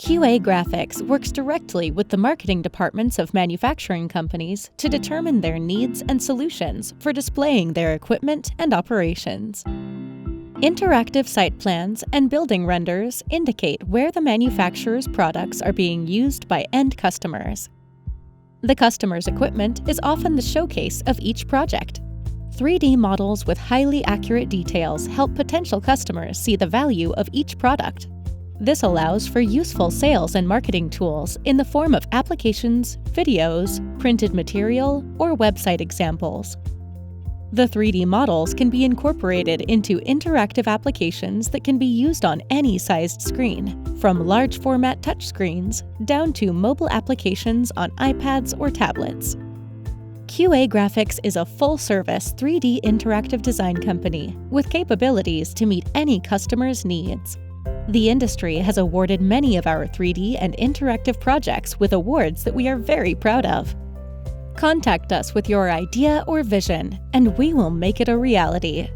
QA Graphics works directly with the marketing departments of manufacturing companies to determine their needs and solutions for displaying their equipment and operations. Interactive site plans and building renders indicate where the manufacturer's products are being used by end customers. The customer's equipment is often the showcase of each project. 3D models with highly accurate details help potential customers see the value of each product. This allows for useful sales and marketing tools in the form of applications, videos, printed material, or website examples. The 3D models can be incorporated into interactive applications that can be used on any sized screen, from large format touchscreens down to mobile applications on iPads or tablets. QA Graphics is a full-service 3D interactive design company with capabilities to meet any customer's needs. The industry has awarded many of our 3D and interactive projects with awards that we are very proud of. Contact us with your idea or vision, and we will make it a reality.